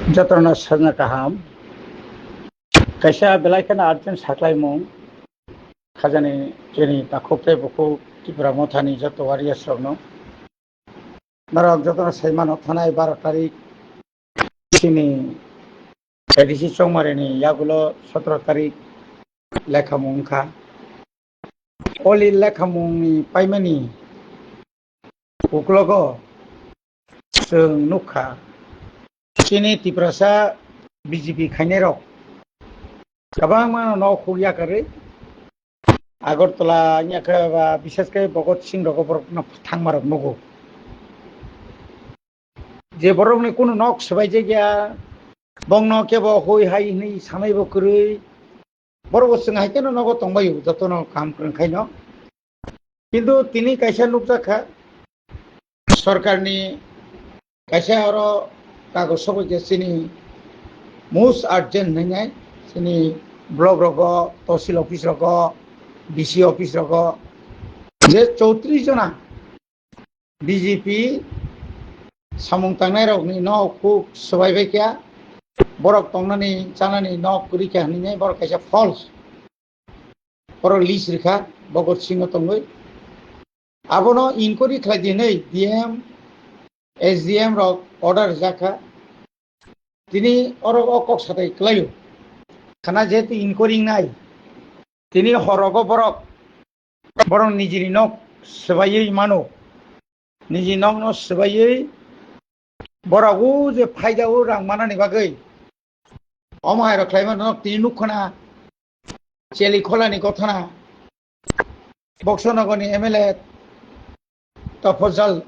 Jatana Sarna Kaham, Kasha Belakan Arjan Saklaimong, Kazani Jenny Takope Boko, Tipramotani Jato Warriors Rogno, Narok Jatana Saiman of Tanai Baratari, Sini, Edisi Somarini, Yagulo, Sotratari, Lekamunka, Oli Lekamuni, Paimani, Uklogo, Sung Nuka, Sini Tiprasa, BGP Kainero. Kabang mana no kuliah kari, agar telah nyaka bisnes ke pokok sing roko borok na thang marok nogo. Je borok ni kuno nok sebai je ya, bong no ke bo hoi hai ni samai bo kuri, borok sing hai ke no nogo tong bayu, jato no kam keren kai no. Kintu tini kaisa nukta kha, sarkar ni kaisa oro kago sobo je sini most urgent ngai, sini blog roko, tosil office roko. DC office roko je 34 jona BJP samung tangnai rok ni no ku sabai bai kya borok tongnani chanani no kuri kya ni borok kaisa false borok list rikha bogor singo tongoi abono inquiry khlai nei DM SDM rok order jakha tini orok okok satai klayo khana jetu inquiry nai tini horogo borok borok nijini nok sebayai mano niji nok no sebayai borok je faida rang mana ni bagai omai ro khlaiman nok tini nukhana cheli khola ni kothana boksonogoni MLA tofozal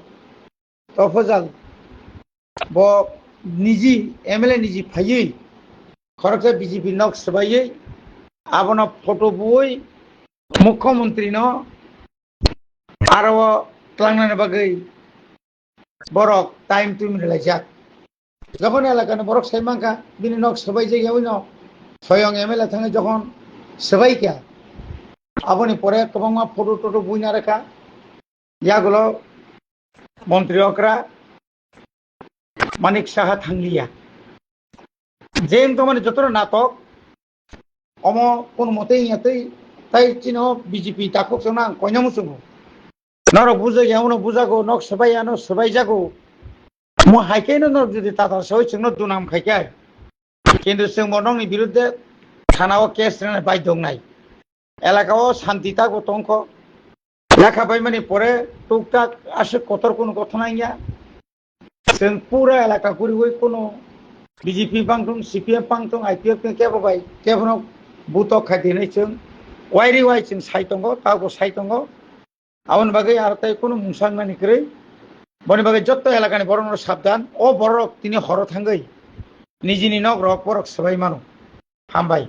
bo niji MLA niji phayai khoroksa BJP nok sebayai abono photo boi মুখ্যমন্ত্রী no aro klangna bagai borok time to milajak যখন এলাকানে borok saimangka bini nok sabai je yaino soyong MLA thange যখন sabai kya aboni pore kobangma photo toto buina rakha yagulo মন্ত্রী okra Manik Saha থাংলিয়া যেন তো মানে যতটা নাটক অম কোন মতেই ইয়াতেই তাই চিনো বিজেপি তাকক সনা কইনামু সুমু নরক বুঝে এমন বুঝাগো নক সবাই আনো সবাই যাগো মু হাইকেনো নক যদি তাতা সই চিনো দুনাম খাইকাই কিন্তু जों মনংনি বিরুদ্ধে থানাও কেস রেনে বাই দং নাই এলাকাও শান্তি থাকো তংক লেখা পাই মানে পরে টুকটাক আসে কতর কোনো কথা নাই ইয়া जों পুরো এলাকা করি হই কোনো বিজেপি পাংtung CPM পাংtung IPF কেবো বাই কেবনো বুতক খাইতে নাই जों वायरी वाई जों साइतंगो तागो साइतंगो आवन बागै आरताय कोनो मुंसांनानि करै बनि बागै जत्त एलाकानि बरनो साबधान ओ बरक तिनि हर थांगै निजिनि नग रक बरक सबाय मानो हामबाय।